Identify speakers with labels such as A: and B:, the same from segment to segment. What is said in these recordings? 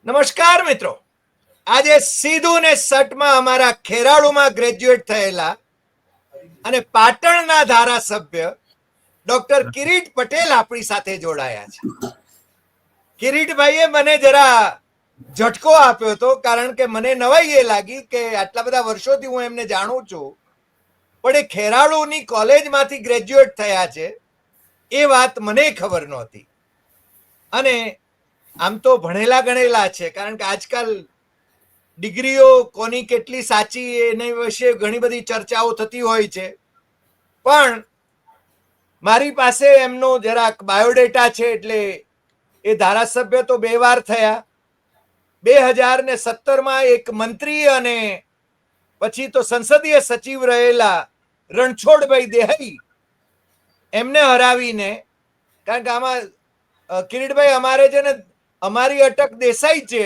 A: નમસ્કાર મિત્રો. આજે સીધું ને સટમાં અમારા ખેરાલુમાં ગ્રેજ્યુએટ થયેલા અને પાટણના ધારાસભ્ય ડોક્ટર કિરીટ પટેલ આપણી સાથે જોડાયા છે. કિરીટભાઈએ મને જરા ઝટકો આપ્યો હતો, કારણ કે મને નવાઈ એ લાગી કે આટલા બધા વર્ષોથી હું એમને જાણું છું, પણ એ ખેરાલુની કોલેજમાંથી ગ્રેજ્યુએટ થયા છે એ વાત મને ખબર નહોતી. અને આમ તો ભણેલા ગણેલા છે, કારણ કે આજકાલ ડિગ્રીઓ કોની કેટલી સાચી એના વિશે ઘણી બધી ચર્ચાઓ થતી હોય છે. પણ મારી પાસે એમનો જરાક બાયોડેટા છે. એટલે એ ધારાસભ્ય તો 2 વાર થયા. 2017માં એક મંત્રી અને પછી તો સંસદીય સચિવ રહેલા રણછોડભાઈ દેહાઈ, એમને હરાવીને, કારણ કે આમાં કિરીટભાઈ અમારે છે ને, અમારી અટક દેસાઈ છે,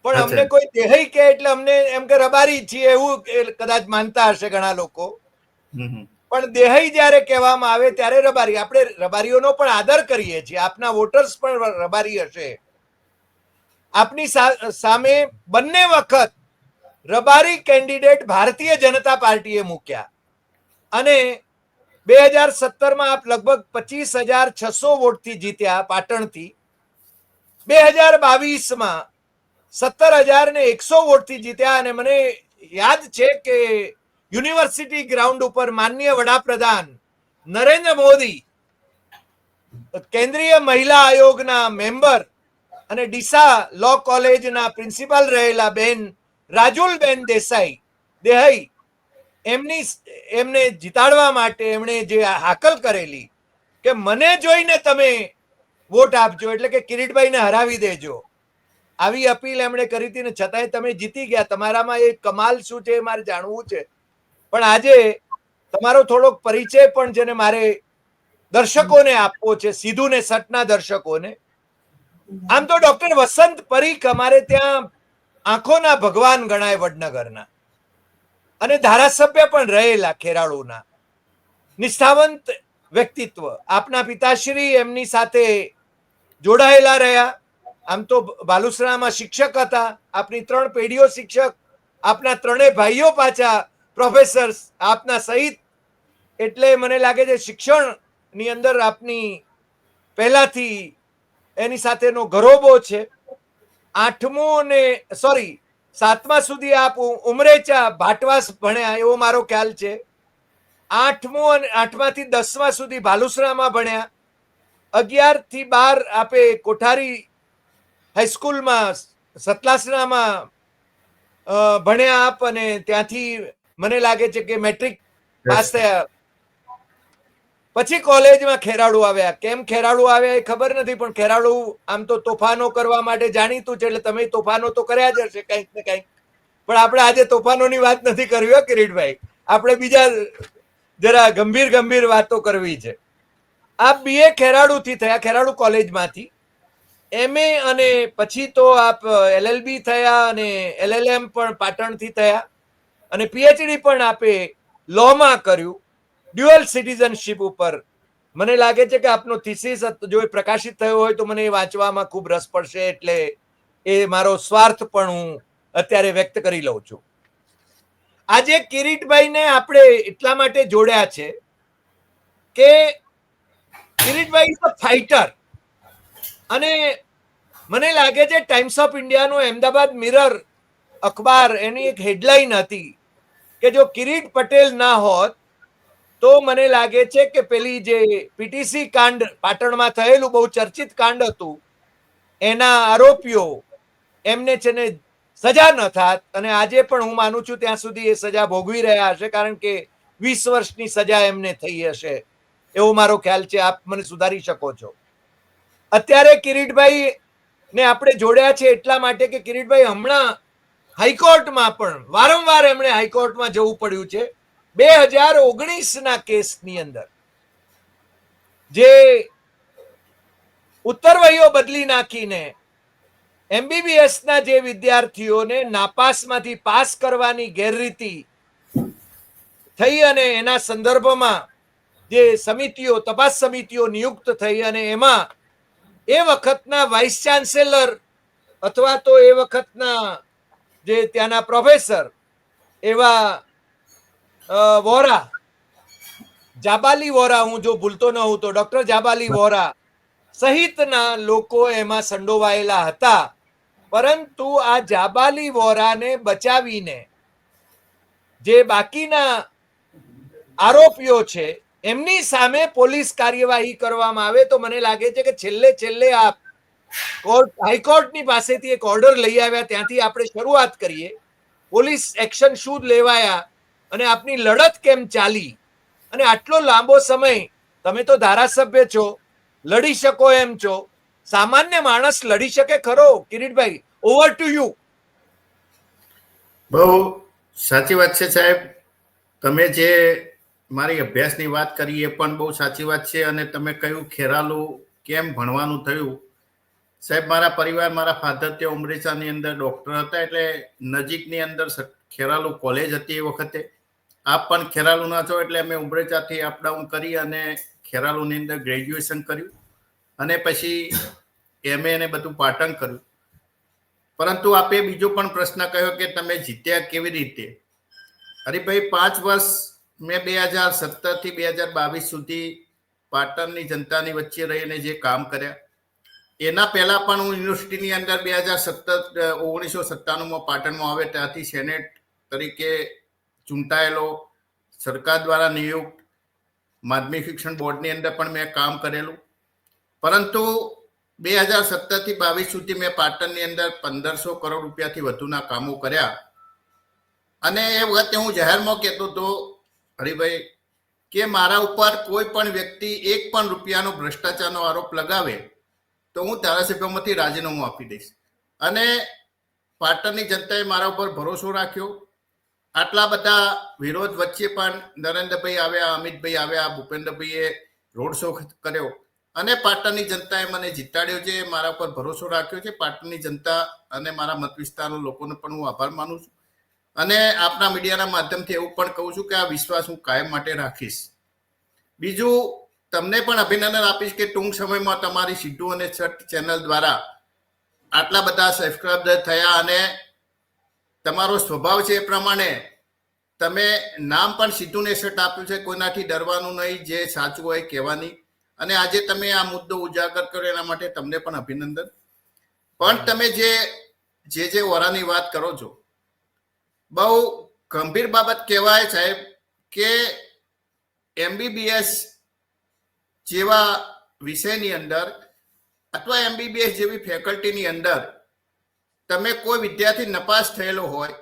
A: પણ અમને કોઈ દેહાઈ કે એટલે અમને એમ કે રબારી છીએ એવું કદાચ માનતા હશે ઘણા લોકો. પણ દેહાઈ જ્યારે કહેવામાં આવે ત્યારે રબારી. આપણે રબારીઓનો પણ આદર કરીએ છીએ. આપના વોટર્સ પણ રબારી હશે. આપની સામે બંને વખત રબારી કેન્ડિડેટ ભારતીય જનતા પાર્ટીએ મૂક્યા અને 2017માં આપ લગભગ 25,600 વોટથી જીત્યા પાટણથી. 2022માં 17,100 વોટથી જીત્યા. અને મને યાદ છે કે યુનિવર્સિટી ગ્રાઉન્ડ ઉપર માનનીય વડાપ્રધાન નરેન્દ્ર મોદી, કેન્દ્રીય મહિલા આયોગના મેમ્બર અને ડીસા લો કોલેજના પ્રિન્સિપાલ રહેલા બેન રાજુલબેન દેહાઈ, એમને જીતાડવા માટે એમણે જે હાકલ કરેલી કે મને જોઈને તમે વોટ આપજો, એટલે કે કિરીટભાઈને હરાવી દેજો, આવી અપીલ એમણે કરી હતી. ને છતાંય તમે જીતી ગયા. તમારામાં એ કમાલ શું છે એ મારે જાણવું છે. પણ આજે તમારો થોડોક પરિચય પણ જેને મારે દર્શકોને આપવો છે, સીધું ને સટના દર્શકોને. આમ તો ડોક્ટર વસંત પરીખ અમારે ત્યાં આંખોના ભગવાન ગણાય વડનગરના, અને ધારાસભ્ય પણ રહેલા ખેરાલુના. નિષ્ઠાવંત વ્યક્તિત્વ. આપના પિતાશ્રી એમની સાથે જોડાયેલા રહ્યા. આમ તો બાલુસરામાં શિક્ષક હતા. આપની 3 પેઢીઓ શિક્ષક. આપના 3 ભાઈઓ પાછા પ્રોફેસર્સ આપના સહિત. એટલે મને લાગે છે શિક્ષણની અંદર આપની પહેલાથી એની સાથેનો ઘરોબો છે. 7મા સુધી આપ ઉમરેચા ભાટવાસ ભણ્યા એવો મારો ખ્યાલ છે. 8માંથી 10મા સુધી ભાલુસરામાં ભણ્યા. 11થી 12 આપે કોઠારી હાઈસ્કૂલમાં સતલાસણામાં ભણ્યા આપ, અને ત્યાંથી મને લાગે છે કે મેટ્રિક પાસ થયા. પછી કોલેજમાં ખેરાલુ આવ્યા. કેમ ખેરાલુ આવ્યા એ ખબર નથી, પણ ખેરાલુ આમ તો તોફાનો કરવા માટે જાણીતું છે. એટલે તમે તોફાનો તો કર્યા જ હશે કંઈક ને કંઈક. પણ આપણે આજે તોફાનોની વાત નથી કરવી હો કિરીટભાઈ. આપણે બીજા જરા ગંભીર વાતો કરવી છે. આપ BA ખેરાલુથી થયા, ખેરાલુ કોલેજમાંથી. MA અને પછી તો આપ LLB થયા, અને LLM પણ પાટણથી થયા, અને PhD પણ આપે લોમાં કર્યું, ડ્યુઅલ સિટીઝનશીપ ઉપર. મને લાગે છે કે આપનો થીસીસ જો પ્રકાશિત થયો હોય તો મને એ વાંચવામાં ખૂબ રસ પડશે. એટલે એ મારો સ્વાર્થ પણ હું અત્યારે વ્યક્ત કરી લઉં છું. આજે કિરીટભાઈને આપણે એટલા માટે જોડ્યા છે કે કિરીટભાઈ ઇઝ અ ફાઇટર. અને મને લાગે છે ટાઈમ્સ ઓફ ઇન્ડિયાનો અહેમદાબાદ મિરર અખબાર, એની એક હેડલાઇન હતી કે જો કિરીટ પટેલ ના હોત તો મને લાગે છે કે પેલી જે પીટીસી કાંડ પાટણમાં થયેલું બહુ ચર્ચિત કાંડ હતું, એના આરોપીઓ એમને છે ને સજા ન થાત. અને આજે પણ હું માનું છું ત્યાં સુધી એ સજા ભોગવી રહ્યા હશે, કારણ કે 20 વર્ષની સજા એમને થઈ હશે એવો મારો ખ્યાલ છે. આપ મને સુધારી શકો છો. અત્યારે કિરીટભાઈ ને આપણે જોડ્યા છે એટલા માટે કે કિરીટભાઈ હમણાં હાઈકોર્ટમાં પણ વારંવાર એમણે હાઈકોર્ટમાં જવું પડ્યું છે. 2019ના કેસની અંદર જે ઉત્તરવહીઓ બદલી નાખીને MBBSના જે વિદ્યાર્થીઓને નાપાસમાંથી પાસ કરવાની ગેરરીતિ થઈ, અને એના સંદર્ભમાં જે સમિતિઓ, તપાસ સમિતિઓ નિયુક્ત થઈ, અને એમાં એ વખતના વાઇસ ચાન્સેલર અથવા તો એ વખતના જે ત્યાંના પ્રોફેસર એવા વોરા, જાબાલી વોરા, હું જો ભૂલતો ન હોઉં તો ડોક્ટર જાબાલી વોરા સહિતના લોકો એમાં સંડોવાયેલા હતા. પરંતુ આ જાબાલી વોરાને બચાવીને જે બાકીના આરોપીઓ છે એમની સામે પોલીસ કાર્યવાહી કરવામાં આવે તો મને લાગે છે કે છેલ્લે આ કોર્ટ, હાઈકોર્ટની પાસેથી એક ઓર્ડર લઈ આવ્યા, ત્યાંથી આપણે શરૂઆત કરીએ. પોલીસ એક્શન શું લેવાયા અને આપની લડત કેમ ચાલી, અને આટલો લાંબો સમય તમે તો ધારાસભ્ય છો, લડી શકો એમ છો, સામાન્ય માણસ લડી શકે ખરો? Kiritbhai, over to you.
B: બહુ સાચી વાત છે સાહેબ. તમે જે મારી અભ્યાસની વાત કરી એ પણ બહુ સાચી વાત છે. અને તમે કહ્યું ખેરાલુ કેમ ભણવાનું થયું. સાહેબ, મારા પરિવાર, મારા ફાધર તે ઉમરેસાની અંદર ડોક્ટર હતા, એટલે નજીકની અંદર ખેરાલુ કોલેજ હતી એ વખતે. આપ પણ ખેરાલુના છો, એટલે અમે ઉમરેસાથી અપડાઉન કરી અને ખેરાલુની અંદર ગ્રેજ્યુએશન કર્યું અને પછી MA ને બધું પાટણ કર્યું. પરંતુ આપે બીજો પણ પ્રશ્ન કહ્યો કે તમે જીત્યા કેવી રીતે. હરિભાઈ, 5 વર્ષ મેં 2017 થી 2022 સુધી પાટણની જનતાની વચ્ચે રહીને જે કામ કર્યા, એના પહેલા પણ હું યુનિવર્સિટીની અંદર 1997માં પાટણમાં આવે ત્યાંથી સેનેટ તરીકે ચૂંટાયેલો, સરકાર દ્વારા નિયુક્ત, માધ્યમિક શિક્ષણ બોર્ડની અંદર પણ મેં કામ કરેલું. પરંતુ 2017 થી 22 સુધી મેં પાટણની અંદર 1500 કરોડ રૂપિયાથી વધુના કામો કર્યા. અને એ વખતે હું જાહેરમાં કહેતો હતો, હરિભાઈ, કે મારા ઉપર કોઈ પણ વ્યક્તિ 1 પણ રૂપિયાનો ભ્રષ્ટાચારનો આરોપ લગાવે તો હું ધારાસભ્યમાંથી રાજીનામું આપી દઈશ. અને પાટણની જનતાએ મારા ઉપર ભરોસો રાખ્યો. આટલા બધા વિરોધ વચ્ચે પણ નરેન્દ્રભાઈ આવ્યા, અમિતભાઈ આવ્યા, ભૂપેન્દ્રભાઈએ રોડ શો કર્યો અને પાટણની જનતાએ મને જીતાડ્યો છે. મારા ઉપર ભરોસો રાખ્યો છે. પાટણની જનતા અને મારા મત વિસ્તારના લોકોને પણ હું આભાર માનું છું. અને આપના મીડિયાના માધ્યમથી એવું પણ કહું છું કે આ વિશ્વાસ હું કાયમ માટે રાખીશ. બીજું, તમને પણ અભિનંદન આપીશ કે ટૂંક સમયમાં તમારી સિદ્ધુ અને છઠ ચેનલ દ્વારા આટલા બધા સબસ્ક્રાઇબર થયા અને તમારો સ્વભાવ છે એ પ્રમાણે તમે નામ પણ સિદ્ધુને શર્ટ આપ્યું છે. કોઈનાથી ડરવાનું નહીં, જે સાચું હોય કહેવાની. અને આજે તમે આ મુદ્દો ઉજાગર કર્યો એના માટે તમને પણ અભિનંદન. પણ તમે જે વોરાની વાત કરો છો, બહુ ગંભીર બાબત કહેવાય સાહેબ કે MBBS જેવા વિષયની અંદર અથવા MBBS જેવી ફેકલ્ટીની અંદર તમે કોઈ વિદ્યાર્થી નપાસ થયેલો હોય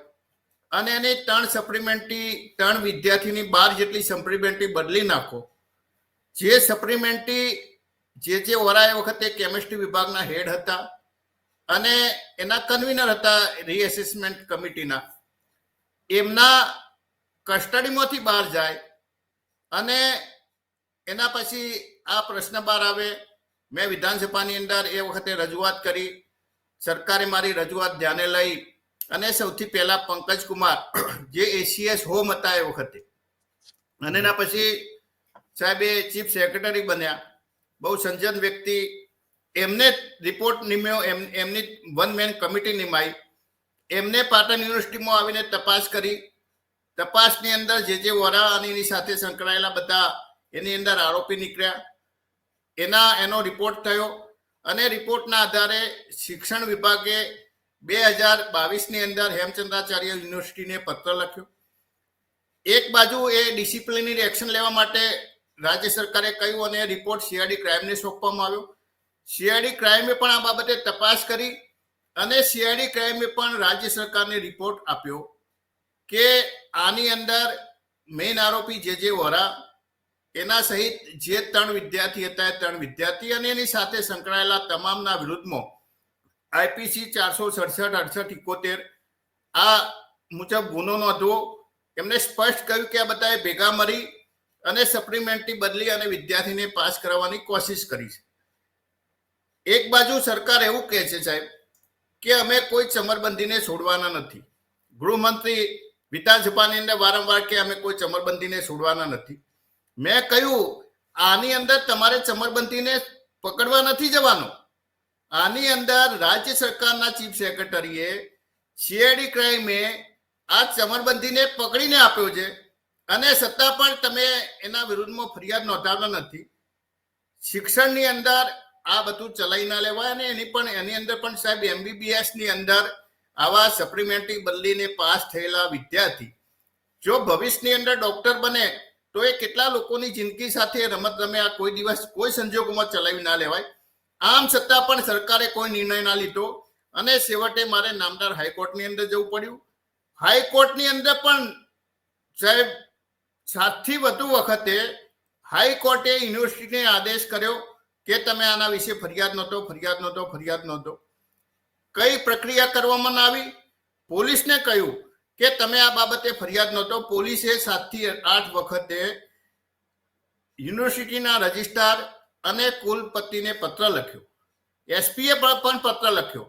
B: અને એને 3 વિદ્યાર્થીની 12 જેટલી સપ્લિમેન્ટરી બદલી નાખો. જે સપ્લિમેન્ટરી જે વોરા એ વખતે કેમિસ્ટ્રી વિભાગના હેડ હતા અને એના કન્વીનર હતા રીએસેસમેન્ટ કમિટીના, એમના કસ્ટડીમાંથી બહાર જાય અને એના પછી આ પ્રશ્ન બહાર આવે. મેં વિધાનસભાની અંદર એ વખતે રજૂઆત કરી. સરકારે મારી રજૂઆત ધ્યાને લઈ અને સૌથી પહેલા પંકજ કુમાર, જે ACS હોમ હતા એ વખતે, અને એના પછી સાહેબ એ ચીફ સેક્રેટરી બન્યા, બહુ સંજન વ્યક્તિ, એમને રિપોર્ટ નિમ્યો, એમની 1 મેન કમિટી નિમાઈ. એમને પાટણ યુનિવર્સિટીમાં આવીને તપાસ કરી. તપાસની અંદર જે વોરા અને એની સાથે સંકળાયેલા બધા એની અંદર આરોપી નીકળ્યા. એનો રિપોર્ટ થયો અને રિપોર્ટના આધારે શિક્ષણ વિભાગે 2022ની અંદર હેમચંદ્રાચાર્ય યુનિવર્સિટીને પત્ર લખ્યો. એક બાજુ એ ડિસિપ્લિનરી એક્શન લેવા માટે રાજ્ય સરકારે કહ્યું અને રિપોર્ટ CID ક્રાઇમને સોંપવામાં આવ્યો. CID ક્રાઇમે પણ આ બાબતે તપાસ કરી અને CID ક્રાઇમે પણ રાજ્ય સરકારને રિપોર્ટ આપ્યો કે આની અંદર મેઇન આરોપી જે વોરા, એના સહિત જે 3 વિદ્યાર્થી હતા એ 3 વિદ્યાર્થી અને એની સાથે સંકળાયેલા તમામના વિરુદ્ધમાં IPC 467-68-71 આ મુજબ ગુનો નોંધવો. એમને સ્પષ્ટ કહ્યું કે આ બધાએ ભેગા મળી અને સપ્લિમેન્ટરી બદલી અને વિદ્યાર્થીને પાસ કરાવવાની કોશિશ કરી છે. એક બાજુ સરકાર એવું કહે છે સાહેબ કે અમે કોઈ ચમરબંધીને છોડવાના નથી. ગૃહમંત્રી વિધાનસભાની અંદર વારંવાર કે અમે કોઈ ચમરબંધીને છોડવાના નથી. મેં કહ્યું આની અંદર તમારે ચમરબંધીને પકડવા નથી જવાનું, આની અંદર રાજ્ય સરકારના ચીફ સેક્રેટરીએ સીઆઈડી ક્રાઇમે આ ચમરબંધીને પકડીને આપ્યો છે અને છતાં પણ તમે એના વિરુદ્ધમાં ફરિયાદ નોંધાવતા નથી. શિક્ષણની અંદર આ બધું ચલાવી ના લેવાય અને એની અંદર પણ સાહેબ MBBS ની અંદર આવા સપ્લિમેન્ટરી બદલીને પાસ થયેલા વિદ્યાર્થી જો ભવિષ્યની અંદર ડોક્ટર બને તો એ કેટલા લોકોની જિંદગી સાથે રમત રમે. આ કોઈ દિવસ કોઈ સંજોગોમાં ચલાવી ના લેવાય. આમ છતાં પણ સરકારે કોઈ નિર્ણય ના લીધો અને છેવટે મારે નામદાર હાઈકોર્ટની અંદર જવું પડ્યું. હાઈકોર્ટની અંદર પણ સાહેબ 7 થી વધુ વખતે હાઈકોર્ટે યુનિવર્સિટીને આદેશ કર્યો કે તમે આના વિશે ફરિયાદ નહોતો. કઈ પ્રક્રિયા કરવામાં ના આવી. પોલીસને કહ્યું કે તમે આ બાબતે ફરિયાદ નહોતો. પોલીસે 7 થી 8 વખતે યુનિવર્સિટીના રજિસ્ટ્રાર અને કુલપતિને પત્ર લખ્યો. એસપીએ પણ પત્ર લખ્યો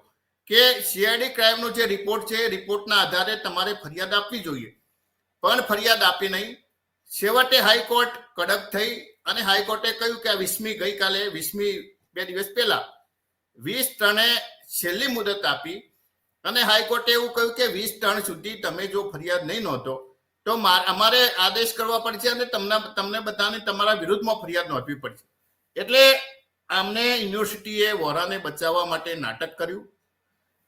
B: કે સીઆઈડી ક્રાઇમનો જે રિપોર્ટ છે એ રિપોર્ટના આધારે તમારે ફરિયાદ આપવી જોઈએ, પણ ફરિયાદ આપી નહીં. છેવટે હાઈકોર્ટ કડક થઈ અને હાઈકોર્ટે કહ્યું કે આ 20મી ગઈકાલે 20મી 2 દિવસ પહેલા 20/3 છેલ્લી મુદત આપી અને હાઈકોર્ટે એવું કહ્યું કે 20/3 સુધી તમે જો ફરિયાદ નહીં નોંધો તો અમારે આદેશ કરવા પડશે અને તમને બધાને તમારા વિરુદ્ધમાં ફરિયાદ નોંધવી પડશે. એટલે આમને યુનિવર્સિટીએ વોરાને બચાવવા માટે નાટક કર્યું.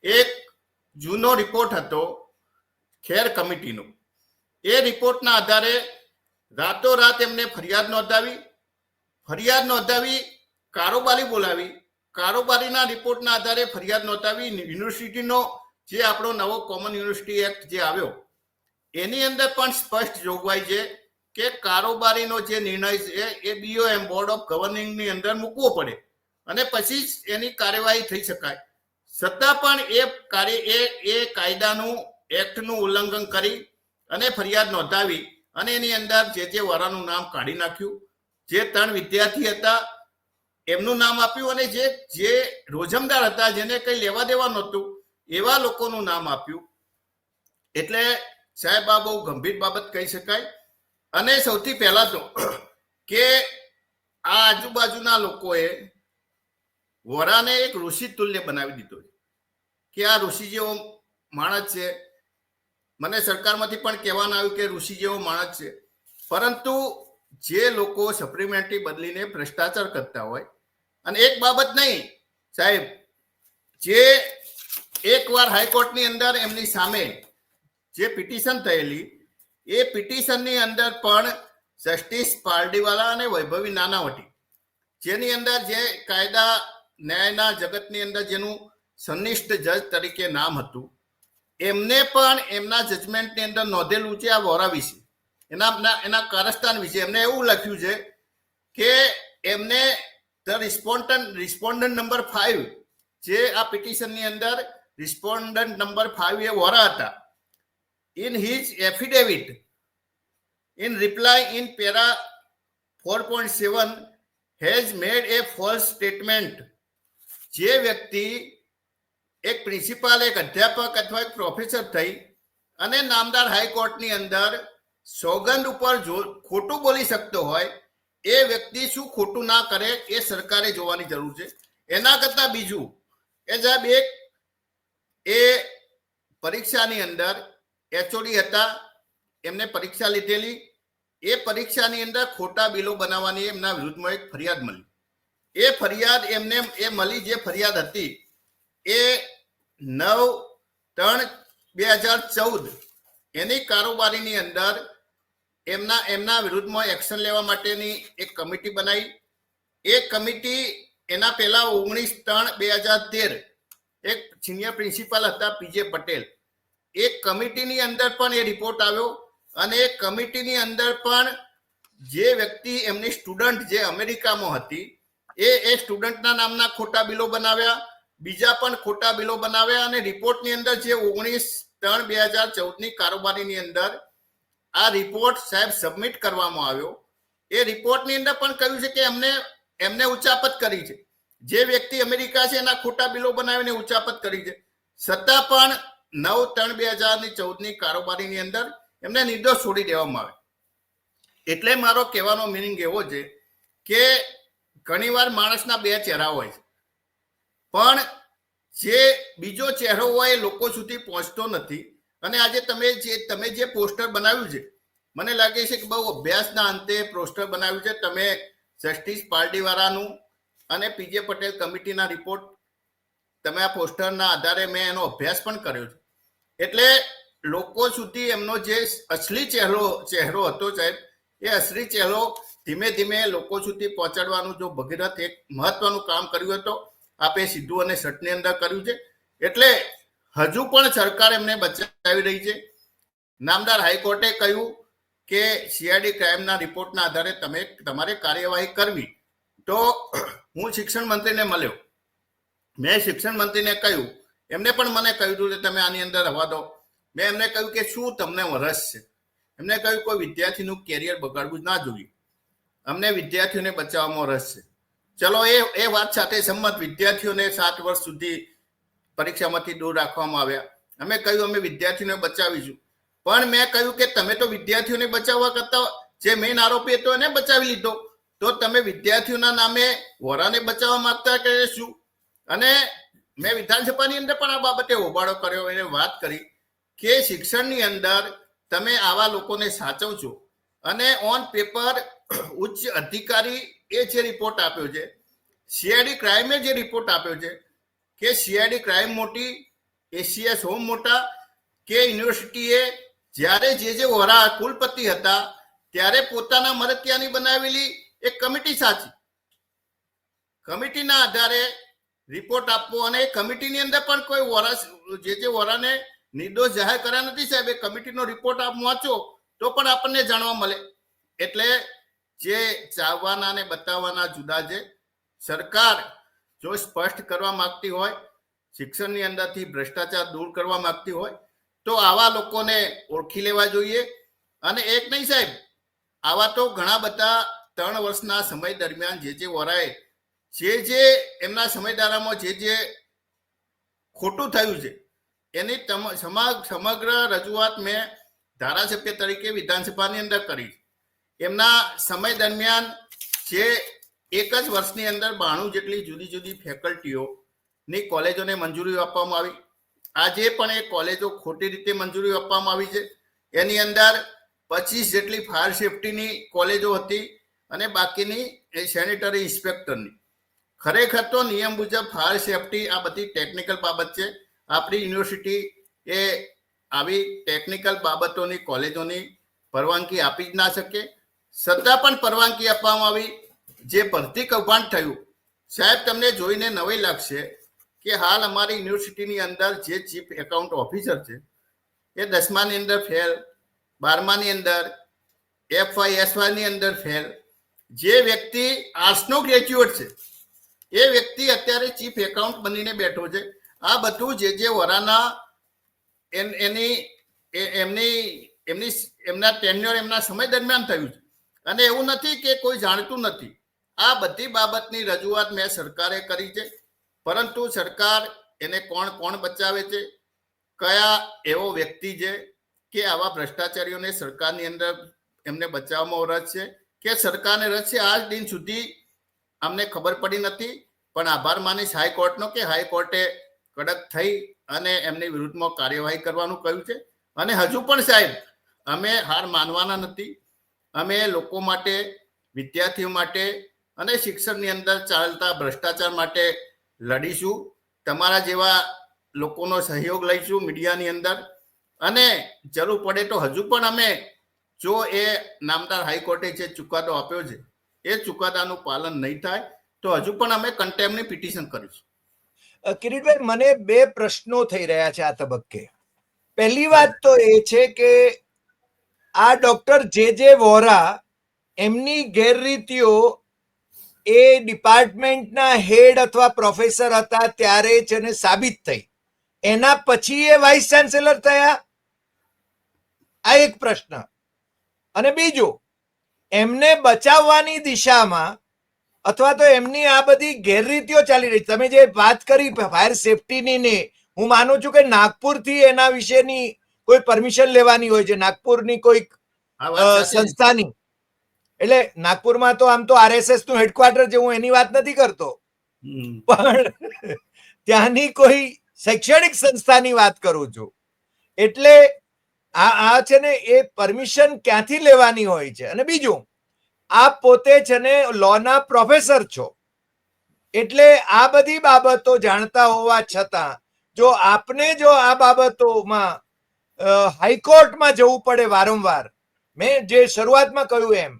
B: એક જૂનો રિપોર્ટ હતો ખેર કમિટીનો. એ રિપોર્ટના આધારે રાતોરાત એમને ફરિયાદ નોંધાવી, કારોબારી બોલાવી, કારોબારીના રિપોર્ટના આધારે ફરિયાદ નોંધાવી. યુનિવર્સિટીનો જે આપણો નવો કોમન યુનિવર્સિટી એક્ટ જે આવ્યો એની અંદર પણ સ્પષ્ટ જોગવાઈ છે કે કારોબારીનો જે નિર્ણય છે એ BOM બોર્ડ ઓફ ગવર્નિંગની અંદર મૂકવો પડે અને પછી જ એની કાર્યવાહી થઈ શકાય. છતાં પણ એ કાયદાનું એક્ટનું ઉલ્લંઘન કરી અને ફરિયાદ નોંધાવી અને એની અંદર જે વરાનું નામ કાઢી નાખ્યું. જે 3 વિદ્યાર્થી હતા એમનું નામ આપ્યું અને જે રોજમદાર હતા જેને કંઈ લેવા દેવા નહોતું એવા લોકોનું નામ આપ્યું. એટલે સાહેબ આ બહુ ગંભીર બાબત કહી શકાય. અને સૌથી પહેલા તો કે આ આજુબાજુના લોકોએ વરાને એક ઋષિ તુલ્ય બનાવી દીધો કે આ ઋષિ જેવો માણસ છે. મને સરકારમાંથી પણ કહેવાનું આવ્યું કે ઋષિ જેવો માણસ છે, પરંતુ જે લોકો સપ્લિમેન્ટરી બદલીને ભ્રષ્ટાચાર કરતા હોય અને એક બાબત નહીં સાહેબ, જે એકવાર હાઈકોર્ટની અંદર એમની સામે જે પિટિશન થયેલી એ પિટિશનની અંદર પણ જસ્ટિસ પારડીવાલા અને વૈભવી નાનાવટી જેની અંદર જે કાયદા ન્યાયના જગતની અંદર જેનું સંનિષ્ઠ જજ તરીકે નામ હતું એમને પણ એમના જજમેન્ટની અંદર નોંધેલું છે આ વોરા વિશે, એના કારસ્તાન વિશે. એમને એવું લખ્યું છે કે એમને રિસ્પોન્ડન્ટ નંબર 5 જે આ પિટિશનની અંદર રિસ્પોન્ડન્ટ નંબર 5 એ વોરા હતા. In his affidavit, in reply in para 4.7 has made a false statement. જે વ્યક્તિ એક પ્રિન્સિપાલ, એક અધ્યાપક અથવા એક પ્રોફેસર થઈ અને નામદાર હાઈકોર્ટની અંદર સોગંદ ઉપર ખોટું બોલી શકતો હોય એ વ્યક્તિ શું ખોટું ના કરે એ સરકારે જોવાની જરૂર છે. એના કરતાં બીજું એ સાહેબ એ પરીક્ષાની અંદર HOD હતા, એમને પરીક્ષા લીધેલી. એ પરીક્ષાની અંદર ખોટા બિલો બનાવવાની એમના વિરુદ્ધમાં એક ફરિયાદ મળી. એ ફરિયાદ એમને એ મળી, જે ફરિયાદ હતી એ 9/3/2014 એની કારોબારીની અંદર એમના વિરુદ્ધમાં એક્શન લેવા માટેની એક કમિટી બનાવી. એ કમિટી એના પહેલા 19/3/2013 એક સિનિયર પ્રિન્સિપાલ હતા PJ પટેલ, એક કમિટીની અંદર પણ એ રિપોર્ટ આવ્યો અને એ કમિટીની અંદર પણ જે વ્યક્તિ એમની સ્ટુડન્ટ જે અમેરિકામાં હતી એ સ્ટુડન્ટના નામના ખોટા બિલો બનાવ્યા, બીજા પણ ખોટા બિલો બનાવ્યા અને રિપોર્ટની અંદર જે 19/3/2014ની કારોબારીની અંદર આ રિપોર્ટ સાહેબ સબમિટ કરવામાં આવ્યો. એ રિપોર્ટની અંદર પણ કહ્યું છે કે એમને ઉચાપત કરી છે. જે વ્યક્તિ અમેરિકા છે એના ખોટા બિલો બનાવીને ઉચાપત કરી છે. છતાં પણ 9/3/2014ની કારોબારીની અંદર એમને નિર્દોષ છોડી દેવામાં આવે. એટલે મારો કહેવાનો મિનિંગ એવો છે કે ઘણીવાર માણસના બે ચહેરા હોય છે. પણ જે બીજો ચહેરો હોય એ લોકો સુધી પહોંચતો નથી. અને આજે તમે જે પોસ્ટર બનાવ્યું છે, મને લાગે છે કે બહુ અભ્યાસના અંતે પોસ્ટર બનાવ્યું છે. તમે જસ્ટિસ પાર્ટીવાળાનું અને પીજે પટેલ કમિટીના રિપોર્ટ, તમે આ પોસ્ટરના આધારે મેં એનો અભ્યાસ પણ કર્યો છે. એટલે લોકો સુધી એમનો જે અસલી ચહેરો હતો સાહેબ, એ અસલી ચહેરો ધીમે ધીમે લોકો સુધી પહોંચાડવાનું જો ભગીરથ એક મહત્વનું કામ કર્યું હતું, આપે સીધું અને સટની અંદર કર્યું છે. એટલે હજુ પણ સરકાર એમને બચાવી રહી છે. નામદાર હાઈકોર્ટે કહ્યું કે સીઆઈડી ક્રાઇમના રિપોર્ટના આધારે તમારે કાર્યવાહી કરવી. તો હું શિક્ષણ મંત્રીને મળ્યો, મેં શિક્ષણ મંત્રીને કહ્યું, એમને પણ મને કહ્યું હતું કે તમે આની અંદર રહેવા દો. મેં એમને કહ્યું કે શું તમને રસ છે? એમને કહ્યું કોઈ વિદ્યાર્થીનું કેરિયર બગાડવું ના જોઈએ, અમને વિદ્યાર્થીઓને બચાવવામાં રસ છે. ચલો એ વાત સાથે સંમત. વિદ્યાર્થીઓને 7 વર્ષ સુધી પરીક્ષામાંથી દૂર રાખવામાં આવ્યા. અમે કહ્યું અમે વિદ્યાર્થીઓને બચાવીશું. પણ મેં કહ્યું કે તમે તો વિદ્યાર્થીઓને બચાવવા કરતા જે મેઇન આરોપી હતો એને બચાવી લીધો, તો તમે વિદ્યાર્થીઓના નામે વોરાને બચાવવા માંગતા કે શું? અને મેં વિધાનસભાની અંદર પણ આ બાબતે હોબાળો કર્યો. એને વાત કરી કે શિક્ષણની અંદર તમે આવા લોકોને સાચવશો. અને ઓન પેપર ઉચ્ચ અધિકારી એ જે રિપોર્ટ આપ્યો છે, સીઆઈડી ક્રાઇમે જે રિપોર્ટ આપ્યો છે કે સીઆઈડી ક્રાઇમ મોટી, એસીએસ હોમ મોટા, કે યુનિવર્સિટીએ જ્યારે જે વોરા કુલપતિ હતા ત્યારે પોતાના મરતિયાની બનાવેલી એક કમિટી સાચી. કમિટીના આધારે રિપોર્ટ આપવો, અને કમિટીની અંદર પણ કોઈ વોરા જે વોરાને નિર્દોષ જાહેર કર્યા નથી સાહેબ. એ કમિટીનો રિપોર્ટ આપ વાંચો તો પણ આપણને જાણવા મળે. એટલે જે ચાવવાના અને બતાવવાના જુદા છે. સરકાર જો સ્પષ્ટ કરવા માંગતી હોય, શિક્ષણની અંદરથી ભ્રષ્ટાચાર દૂર કરવા માંગતી હોય, તો આવા લોકોને ઓળખી લેવા જોઈએ. અને એક નહીં સાહેબ, આવા તો ઘણા બધા 3 વર્ષના સમય દરમિયાન જે વોરાએ જે એમના સમયગાળામાં જે ખોટું થયું છે એની સમગ્ર રજૂઆત મેં ધારાસભ્ય તરીકે વિધાનસભાની અંદર કરી. એમના સમય દરમિયાન જે એક જ વર્ષની અંદર 92 જેટલી જુદી જુદી ફેકલ્ટીઓની કોલેજોને મંજૂરી આપવામાં આવી. આજે પણ એ કોલેજો ખોટી રીતે મંજૂરી આપવામાં આવી છે. એની અંદર 25 જેટલી ફાયર સેફટીની કોલેજો હતી અને બાકીની એ સેનિટરી ઇન્સ્પેક્ટરની. ખરેખર તો નિયમ મુજબ ફાયર સેફટી આ બધી ટેકનિકલ બાબત છે. આપણી યુનિવર્સિટી એ આવી ટેકનિકલ બાબતોની કોલેજોની પરવાનગી આપી જ ના શકે. છતાં પણ પરવાનગી આપવામાં આવી. જે ભરતી કૌભાંડ થયું સાહેબ, તમને જોઈને નવાઈ લાગશે કે હાલ અમારી યુનિવર્સિટીની અંદર જે ચીફ એકાઉન્ટ ઓફિસર છે એ 10માની અંદર ફેલ, 12માની અંદર FYSYની અંદર ફેલ. જે વ્યક્તિ આર્ટ્સનો ગ્રેજ્યુએટ છે એ વ્યક્તિ અત્યારે ચીફ એકાઉન્ટ બનીને બેઠો છે. આ બધું જે વરાના એમના ટેન્યોર એમના સમય દરમિયાન થયું છે. અને એવું નથી કે કોઈ જાણતું નથી. આ બધી બાબતની રજૂઆત મેં સરકારે કરી છે, પરંતુ સરકાર એને કોણ બચાવે છે, કયા એવો વ્યક્તિ છે કે આવા ભ્રષ્ટાચારીઓને સરકારની અંદર એમને બચાવવામાં રસ છે કે સરકારને રસ છે, આજ દિન સુધી અમને ખબર પડી નથી. પણ આભાર માનીશ હાઈકોર્ટનો કે હાઈકોર્ટે કડક થઈ અને એમની વિરુદ્ધમાં કાર્યવાહી કરવાનું કહ્યું છે. અને હજુ પણ સાહેબ અમે હાર માનવાના નથી. અમે લોકો માટે, વિદ્યાર્થીઓ માટે અને શિક્ષણની અંદર ચાલતા ભ્રષ્ટાચાર માટે લડીશું. તમારા જેવા લોકોનો સહયોગ લઈશું મીડિયાની અંદર. અને જરૂર પડે તો હજુ પણ અમે, જો એ નામદાર હાઈકોર્ટે જે ચુકાદો આપ્યો છે એ ચુકાદાનું પાલન નહીં થાય તો હજુ પણ અમે કન્ટેમ્પની પિટિશન કરીશું.
A: કિરીટભાઈ, મને 2 પ્રશ્નો થઈ રહ્યા છે આ તબક્કે. પહેલી વાત તો એ છે કે આ ડોક્ટર જે વોરા એમની ગેરરીતિઓ એ ડિપાર્ટમેન્ટના હેડ અથવા પ્રોફેસર હતા ત્યારે જ એને સાબિત થઈ. એના પછી એ વાઇસ ચાન્સેલર થયા? આ એક પ્રશ્ન. અને બીજું, એમને બચાવવાની દિશામાં અથવા તો એમની આ બધી ગેરરીતિઓ ચાલી રહી, તમે જે વાત કરી ફાયર સેફટીની ને, હું માનું છું કે નાગપુરથી એના વિશેની કોઈ પરમિશન લેવાની હોય છે, નાગપુરની કોઈ સંસ્થાની. એટલે નાગપુરમાં તો આમ તો RSS નું હેડક્વાર્ટર છે, હું એની વાત નથી કરતો. પણ ત્યાંની કોઈ શૈક્ષણિક સંસ્થાની વાત કરું છું. એટલે આ છે ને એ પરમિશન ક્યાંથી લેવાની હોય છે. અને બીજું, આપ પોતે છે ને લોના પ્રોફેસર છો, એટલે આ બધી બાબતો જાણતા હોવા છતાં જો આપને જો આ બાબતોમાં હાઈકોર્ટમાં જવું પડે વારંવાર, મેં જે શરૂઆતમાં કહ્યું એમ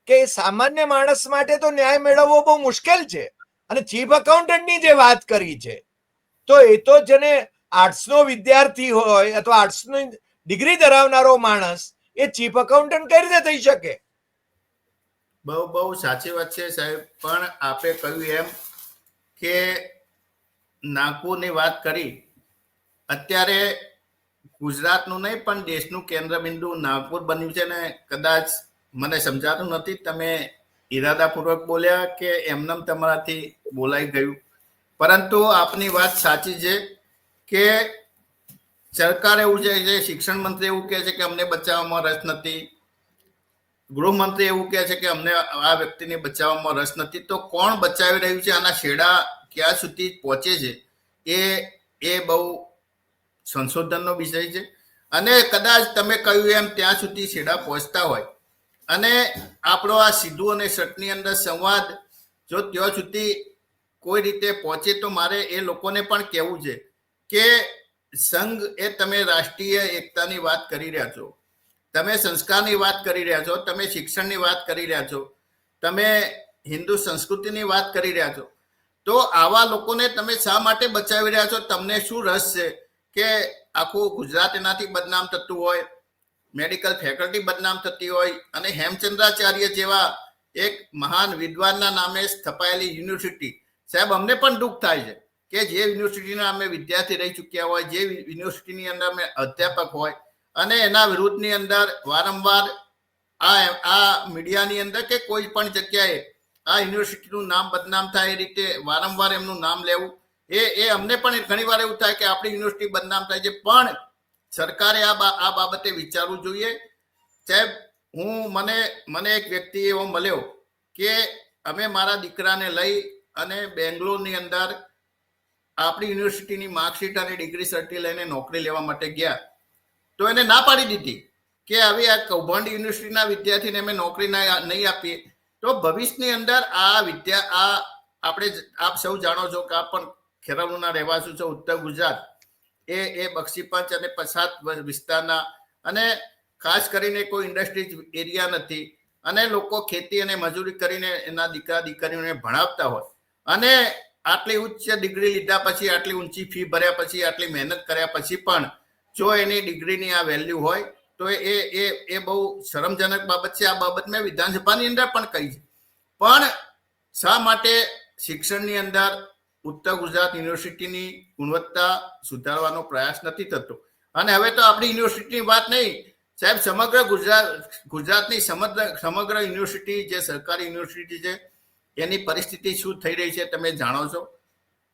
A: કે સામાન્ય માણસ માટે તો ન્યાય મેળવવો બહુ મુશ્કેલ છે. અને ચીફ એકાઉન્ટન્ટની જે વાત કરી છે, તો એ તો જેને આર્ટ્સનો વિદ્યાર્થી હોય અથવા આર્ટ્સની ડિગ્રી ધરાવનારો માણસ એ ચીફ એકાઉન્ટન્ટ કઈ રીતે થઈ શકે?
B: બહુ બહુ સાચી વાત છે સાહેબ. પણ આપે કહ્યું એમ કે નાગપુરની વાત કરી, અત્યારે ગુજરાતનું નહીં પણ દેશનું કેન્દ્રબિંદુ નાગપુર બન્યું છે ને કદાચ મને સમજાતું નથી તમે ઈરાદાપૂર્વક બોલ્યા કે એમનેમ તમારાથી બોલાઈ ગયું, પરંતુ આપની વાત સાચી છે કે સરકાર એવું છે, શિક્ષણ મંત્રી એવું કહે છે કે અમને બચાવવામાં રસ નથી, ગૃહમંત્રી એવું કહે છે કે અમને આ વ્યક્તિને બચાવવામાં રસ નથી. તો કોણ બચાવી રહ્યું છે, આના છેડા ક્યાં સુધી પહોંચે છે, એ બહુ સંશોધનનો વિષય છે. અને કદાચ તમે કહ્યું એમ ત્યાં સુધી છેડા પહોંચતા હોય અને આપણો આ સીધું અને સટની અંદર સંવાદ જો ત્યાં સુધી કોઈ રીતે પહોંચે, તો મારે એ લોકોને પણ કહેવું છે કે સંઘ એ તમે રાષ્ટ્રીય એકતાની વાત કરી રહ્યા છો, તમે સંસ્કારની વાત કરી રહ્યા છો, તમે શિક્ષણની વાત કરી રહ્યા છો, તમે હિન્દુ સંસ્કૃતિની વાત કરી રહ્યા છો, તો આવા લોકોને તમે શા માટે બચાવી રહ્યા છો? તમને શું રસ છે કે આખું ગુજરાત એનાથી બદનામ થતું હોય, મેડિકલ ફેકલ્ટી બદનામ થતી હોય, અને હેમચંદ્રાચાર્ય જેવા એક મહાન વિદ્વાનના નામે સ્થપાયેલી યુનિવર્સિટી, સાહેબ અમને પણ દુઃખ થાય છે કે જે યુનિવર્સિટીના અમે વિદ્યાર્થી રહી ચૂક્યા હોય, જે યુનિવર્સિટીની અંદર અમે અધ્યાપક હોય, અને એના વિરુદ્ધની અંદર વારંવાર આ મીડિયાની અંદર કે કોઈ પણ જગ્યાએ આ યુનિવર્સિટીનું નામ બદનામ થાય એ રીતે વારંવાર એમનું નામ લેવું, એ અમને પણ ઘણી વાર એવું થાય કે આપણી યુનિવર્સિટી બદનામ થાય છે. પણ સરકારે આ બાબતે વિચારવું જોઈએ. સાહેબ મને એક વ્યક્તિ એવો મળ્યો કે અમે મારા દીકરાને લઈ અને બેંગ્લોરની અંદર આપણી યુનિવર્સિટીની માર્કશીટ અને ડિગ્રી સર્ટી લઈને નોકરી લેવા માટે ગયા, તો એને ના પાડી દીધી કે હવે આ કૌભાંડ યુનિવર્સિટીના વિદ્યાર્થીને અમે નોકરી નહીં આપીએ. તો ભવિષ્યની અંદર આપણે આપ સૌ જાણો છો કે આપ પણ ખેરાલુના રહેવાસી છો, ઉત્તર ગુજરાત એ બક્ષીપંચ અને પછાત વિસ્તારના, અને ખાસ કરીને કોઈ ઇન્ડસ્ટ્રીઝ એરિયા નથી, અને લોકો ખેતી અને મજૂરી કરીને એના દીકરા દીકરીઓને ભણાવતા હોય, અને આટલી ઉચ્ચ ડિગ્રી લીધા પછી, આટલી ઊંચી ફી ભર્યા પછી, આટલી મહેનત કર્યા પછી પણ જો એની ડિગ્રીની આ વેલ્યુ હોય તો એ બહુ શરમજનક બાબત છે. આ બાબત મેં વિધાનસભાની અંદર પણ કહી છે. પણ શા માટે શિક્ષણની અંદર ઉત્તર ગુજરાત યુનિવર્સિટીની ગુણવત્તા સુધારવાનો પ્રયાસ નથી થતો? અને હવે તો આપણી યુનિવર્સિટીની વાત નહીં સાહેબ, સમગ્ર ગુજરાતની સમગ્ર યુનિવર્સિટી જે સરકારી યુનિવર્સિટી છે એની પરિસ્થિતિ શું થઈ રહી છે તમે જાણો છો.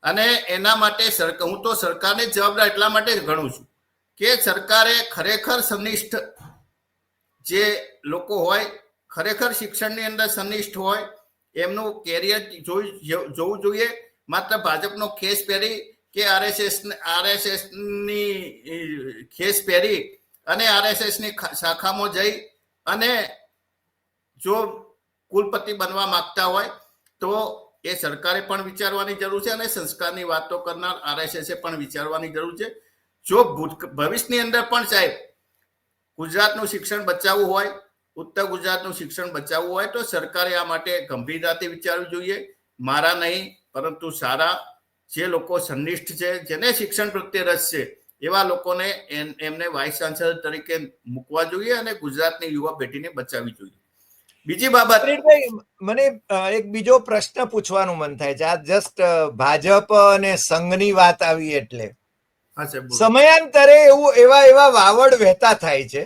B: અને એના માટે હું તો સરકારને જવાબદાર એટલા માટે જ ગણું છું કે સરકારે ખરેખર સંનિષ્ઠ જે લોકો હોય, ખરેખર શિક્ષણની અંદર સંનિષ્ઠ હોય, એમનું કેરિયર જોવું જોઈએ. માત્ર ભાજપનો ખેસ પહેરી કે આરએસએસની ખેસ પહેરી અને આરએસએસની શાખામાં જઈ અને જો કુલપતિ બનવા માંગતા હોય તો એ સરકારે પણ વિચારવાની જરૂર છે, અને સંસ્કારની વાતો કરનાર આરએસએસે પણ વિચારવાની જરૂર છે. જો ભવિષ્યની અંદર પણ સાહેબ ગુજરાતનું શિક્ષણ બચાવવું હોય, ઉત્તર ગુજરાતનું શિક્ષણ બચાવવું હોય, તો સરકારે આ માટે ગંભીરતાથી વિચારવું જોઈએ. મારા નહીં પરંતુ સારા જે લોકો સંનિષ્ઠ છે, જેને શિક્ષણ પ્રત્યે રસ છે, એવા લોકોને એમને વાઇસ ચાન્સલર તરીકે મૂકવા જોઈએ અને ગુજરાતની યુવા પેઢીને બચાવવી જોઈએ. બીજી બાબત,
A: મને એક બીજો પ્રશ્ન પૂછવાનું મન થાય છે. આ જસ્ટ ભાજપ અને સંઘની વાત આવી એટલે સમયાંતરે એવા વાવડ વહેતા થાય છે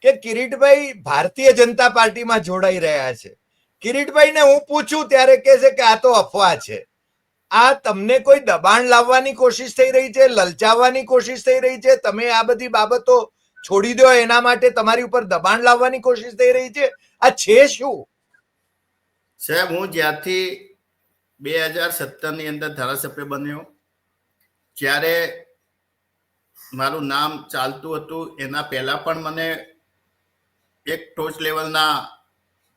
A: કે કિરીટભાઈ ભારતીય જનતા પાર્ટીમાં જોડાઈ રહ્યા છે. કિરીટભાઈને હું પૂછું ત્યારે કહે છે કે આ તો અફવા છે. આ તમને કોઈ દબાણ લાવવાની કોશિશ થઈ રહી છે, લલચાવવાની કોશિશ થઈ રહી છે? તમે આ બધી બાબતો છોડી દો એના માટે તમારી ઉપર દબાણ લાવવાની કોશિશ થઈ રહી છે? આ છે શું?
B: સાહેબ હું જ્યારથી 2017 ની અંદર ધારાસભ્ય બન્યો જ્યારે મારું નામ ચાલતું હતું એના પહેલા પણ મને એક ટોચ લેવલના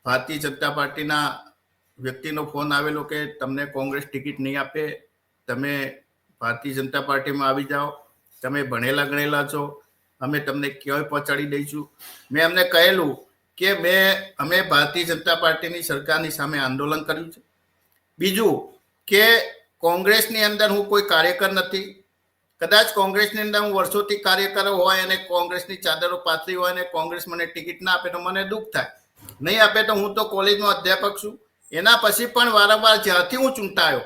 B: ભારતીય જનતા પાર્ટીના વ્યક્તિનો ફોન આવેલો કે તમને કોંગ્રેસ ટિકિટ નહીં આપે, તમે ભારતીય જનતા પાર્ટીમાં આવી જાઓ, તમે ભણેલા ગણેલા છો, અમે તમને ક્યાંય પહોંચાડી દઈશું. મેં એમને કહેલું કે અમે ભારતીય જનતા પાર્ટીની સરકારની સામે આંદોલન કર્યું છે. બીજું કે કોંગ્રેસની અંદર હું કોઈ કાર્યકર નથી. કદાચ કોંગ્રેસની અંદર હું વર્ષોથી કાર્યકર હોય અને કોંગ્રેસની ચાદરો પાથરી હોય અને કોંગ્રેસ મને ટિકિટ ના આપે તો મને દુઃખ થાય. નહીં આપે તો હું તો કોલેજનો અધ્યાપક છું. એના પછી પણ વારંવાર જ્યારથી હું ચૂંટાયો,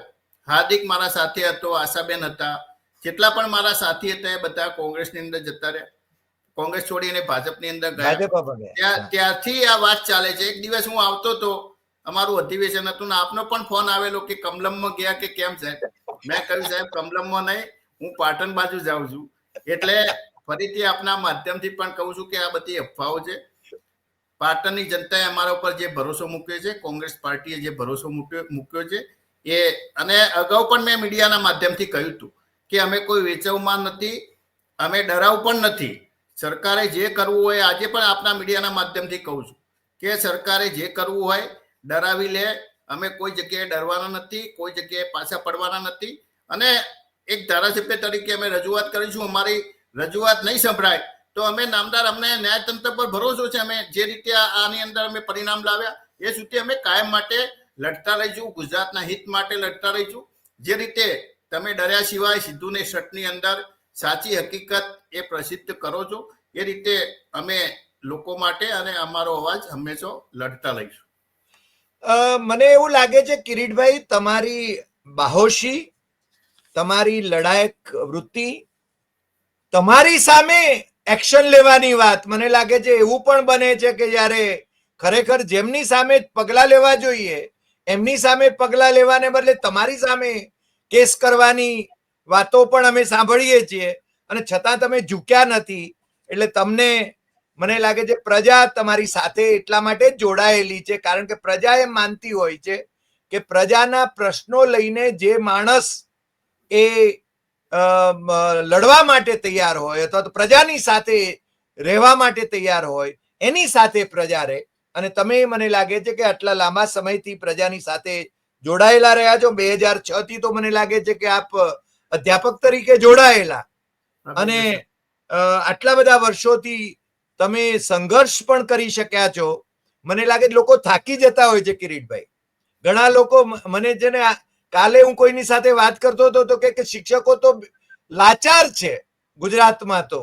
B: હાર્દિક મારા સાથે હતો, આશાબેન હતા, જેટલા પણ મારા સાથી હતા એ બધા કોંગ્રેસની અંદર જતા રહ્યા, કોંગ્રેસ છોડીને ભાજપની અંદર ગયા. ત્યારથી આ વાત ચાલે છે. એક દિવસ હું આવતો હતો, અમારું અધિવેશન હતું ને આપનો પણ ફોન આવેલો કે કમલમમાં ગયા કે કેમ સાહેબ? મેં કહ્યું સાહેબ કમલમમાં નહીં, હું પાટણ બાજુ જાઉં છું. એટલે ફરીથી આપના માધ્યમથી પણ કહું છું કે આ બધી અફવાઓ છે. પાટણની જનતાએ અમારા ઉપર જે ભરોસો મૂક્યો છે, કોંગ્રેસ પાર્ટીએ જે ભરોસો મૂક્યો છે એ, અને અગાઉ પણ મેં મીડિયાના માધ્યમથી કહ્યું હતું કે અમે કોઈ વેચવમાં નથી, અમે ડરાવ પણ નથી. સરકારે જે કરવું હોય, આજે પણ આપના મીડિયાના માધ્યમથી કહું છું કે સરકારે જે કરવું હોય ડરાવી લે, અમે કોઈ જગ્યાએ ડરવાના નથી, કોઈ જગ્યાએ પાછા પડવાના નથી. અને એક ધારાસભ્ય તરીકે અમે રજૂઆત કરીશું. અમારી રજૂઆત નહીં સંભળાય તો અમે નામદાર, અમને ન્યાયતંત્ર પર ભરોસો છે. અમે જે રીતે આની અંદર અમે પરિણામ લાવ્યા એ સુધી અમે કાયમ માટે લડતા રહીશું, ગુજરાતના હિત માટે લડતા રહીશું. જે રીતે તમે ડર્યા સિવાય સિદ્ધુને શર્ટની અંદર સાચી હકીકત એ પ્રસિદ્ધ કરો છો, એ રીતે અમે લોકો માટે અને અમારો અવાજ હંમેશા લડતા રહીશું.
A: મને એવું લાગે છે કિરીટભાઈ, તમારી બાહોશી, તમારી લડાયક વૃત્તિ, તમારી સામે એક્શન લેવાની વાત, મને લાગે છે એવું પણ બને છે કે જ્યારે ખરેખર જેમની સામે પગલા લેવા જોઈએ એમની સામે પગલા લેવાને બદલે તમારી સામે કેસ કરવાની વાતો પણ અમે સાંભળીએ છીએ, અને છતાં તમે ઝૂક્યા નથી. એટલે તમને, મને લાગે છે પ્રજા તમારી સાથે એટલા માટે જોડાયેલી છે, કારણ કે પ્રજા એમ માનતી હોય છે કે પ્રજાના પ્રશ્નો લઈને જે માણસ એ લડવા માટે તૈયાર હોય અથવા તો પ્રજાની સાથે રહેવા માટે તૈયાર હોય એની સાથે પ્રજા રહે. અને તમે, મને લાગે છે કે આટલા લાંબા સમયથી પ્રજાની સાથે જોડાયેલા રહ્યા છો. 2006 થી તો મને લાગે છે કે આપ અધ્યાપક તરીકે જોડાયેલા, અને આટલા બધા વર્ષોથી તમે સંઘર્ષ પણ કરી શક્યા છો. મને લાગે લોકો થાકી જતા હોય છે કિરીટભાઈ. ઘણા લોકો મને છે ને, કાલે હું કોઈની સાથે વાત કરતો હતો તો કે શિક્ષકો તો લાચાર છે ગુજરાતમાં. તો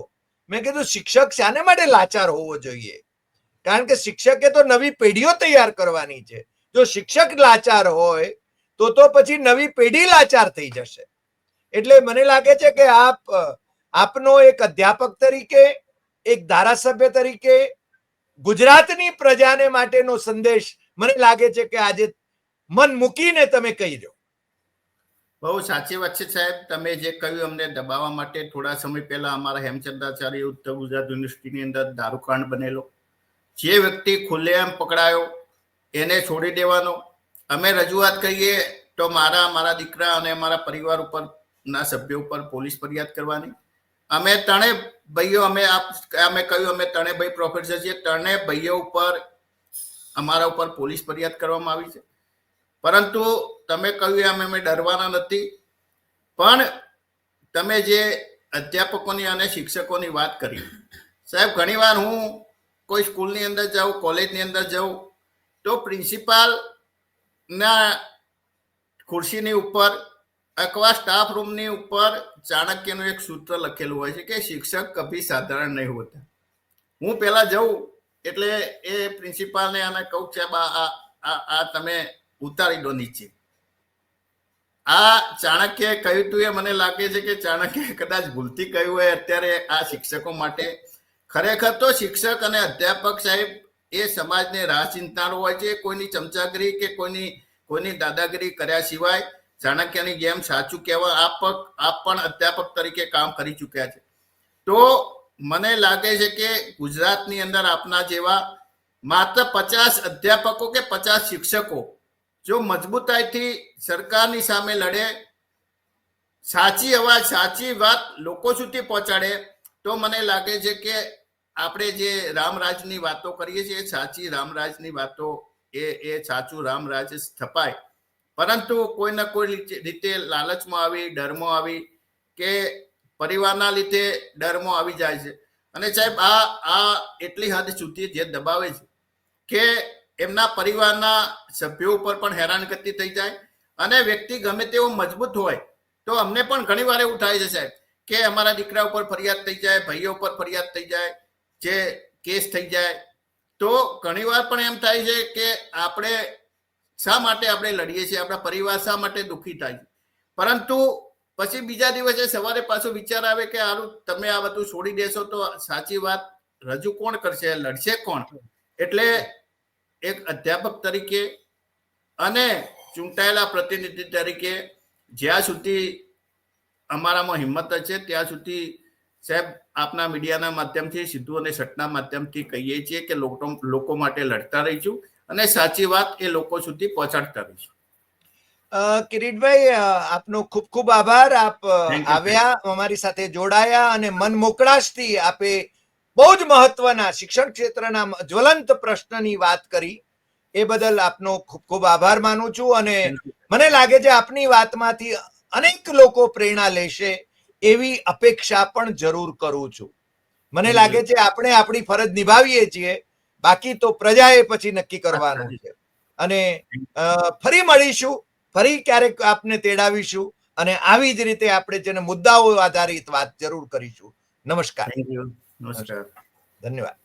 A: મેં કીધું શિક્ષક શાને માટે લાચાર હોવો જોઈએ? કારણ કે શિક્ષકે તો નવી પેઢીઓ તૈયાર કરવાની છે. જો શિક્ષક લાચાર હોય તો પછી નવી પેઢી લાચાર થઈ જશે. એટલે મને લાગે છે કે આપનો એક અધ્યાપક તરીકે, એક ધારાસભ્ય તરીકે ગુજરાતની પ્રજાને માટેનો સંદેશ મને લાગે છે કે આજે મન મૂકીને તમે કહી દો.
B: બહુ સાચી વાત છે સાહેબ. તમે જે કહ્યું અમને દબાવવા માટે, થોડા સમય પહેલા અમારા હેમચંદ્રાચાર્ય ઉત્તર ગુજરાત યુનિવર્સિટીની અંદર દારૂકાંડ બનેલો, જે વ્યક્તિ ખુલ્લેઆમ પકડાયો એને છોડી દેવાનો. અમે રજૂઆત કરીએ તો મારા દીકરા અને અમારા પરિવાર ઉપરના સભ્યો ઉપર પોલીસ ફરિયાદ કરવાની. અમે ત્રણેય ભાઈઓ, અમે કહ્યું અમે ત્રણેય ભાઈ પ્રોફેસર છીએ, ત્રણેય ભાઈઓ ઉપર અમારા ઉપર પોલીસ ફરિયાદ કરવામાં આવી છે. પરંતુ તમે કહ્યું એમ અમે ડરવાના નથી. પણ તમે જે અધ્યાપકોની અને શિક્ષકોની વાત કરી સાહેબ, ઘણીવાર હું કોઈ સ્કૂલની અંદર જાઉં, કોલેજની અંદર જાઉં તો પ્રિન્સિપાલના ખુરશીની ઉપર અથવા સ્ટાફ રૂમની ઉપર ચાણક્યનું એક સૂત્ર લખેલું હોય છે કે શિક્ષક કભી સાધારણ નહીં હોતા. હું પહેલા જઉં એટલે એ પ્રિન્સિપાલને અને કહું છે આ તમે ઉતારી દો નીચે. આ ચાણક્યએ કહ્યું હતું એ મને લાગે છે કે ચાણક્યએ કદાચ ભૂલથી કહ્યું હોય અત્યારે આ શિક્ષકો માટે. ખરેખર તો શિક્ષક અને અધ્યાપક સાહેબ એ સમાજને રાહ ચિંતાનો હોય છે. કોઈની ચમચાગીરી કે કોઈની દાદાગીરી કર્યા સિવાય ચાણક્યની જેમ સાચું કહેવા આપ પણ અધ્યાપક તરીકે કામ કરી ચૂક્યા છે. તો મને લાગે છે કે ગુજરાતની અંદર આપના જેવા માત્ર 50 અધ્યાપકો કે 50 શિક્ષકો જો મજબૂતાઈથી સરકારની સામે લડે, સાચી અવાજ, સાચી વાત લોકો સુધી પહોંચાડે તો મને લાગે છે કે આપણે જે રામરાજની વાતો કરીએ છીએ સાચી રામરાજની વાતો એ સાચું રામરાજ સ્થપાય. પરંતુ કોઈને કોઈ રીતે લાલચમાં આવી, ડરમાં આવી કે પરિવારના લીધે ડરમાં આવી જાય છે. અને સાહેબ આ એટલી હદ સુધી જે દબાવે છે કે એમના પરિવારના સભ્યો ઉપર પણ હેરાનગતિ થઈ જાય. અને વ્યક્તિ ગમે તેવો મજબૂત હોય તો અમને પણ ઘણી વાર એવું થાય છે સાહેબ કે અમારા દીકરા ઉપર ફરિયાદ થઈ જાય, ભાઈઓ ઉપર ફરિયાદ થઈ જાય, જે કેસ થઈ જાય. તો ઘણી વાર પણ એમ થાય છે કે આપણે શા માટે આપણે લડીએ છીએ, આપણા પરિવાર શા માટે દુઃખી થાય છે. પરંતુ પછી બીજા દિવસે સવારે પાછો વિચાર આવે કે હારું તમે આ બધું છોડી દેશો તો સાચી વાત રજૂ કોણ કરશે, લડશે કોણ. એટલે એક અધ્યાપક તરીકે અને ચૂંટાયેલા પ્રતિનિધિ તરીકે જ્યાં સુધી અમારામાં હિંમત છે ત્યાં સુધી સાહેબ આપના મીડિયાના માધ્યમથી સીધું અને સટના માધ્યમથી કહીએ છીએ કે લોકો માટે લડતા રહીશું અને સાચી વાત એ લોકો સુધી પહોંચાડતા રહીશું.
A: કિરીટભાઈ, આપનો ખૂબ ખૂબ આભાર. આપ આવ્યા, અમારી સાથે જોડાયા અને મન મોકળાશથી આપે બહુ જ મહત્વના શિક્ષણ ક્ષેત્રના જ્વલંત પ્રશ્નની વાત કરી. એ બદલ આપનો ખૂબ ખૂબ આભાર માનું છું. અને મને લાગે છે આપની વાતમાંથી અનેક લોકો પ્રેરણા લેશે એવી અપેક્ષા પણ જરૂર કરું છું. મને લાગે છે આપણે આપણી ફરજ નિભાવીએ છીએ, બાકી તો પ્રજાએ પછી નક્કી કરવાનું છે. અને ફરી મળીશું, ફરી ક્યારેક આપને તેડાવીશું અને આવી જ રીતે આપણે જેને મુદ્દાઓ આધારિત વાત જરૂર કરીશું. નમસ્કાર.
B: નમસ્કાર.
A: ધન્યવાદ.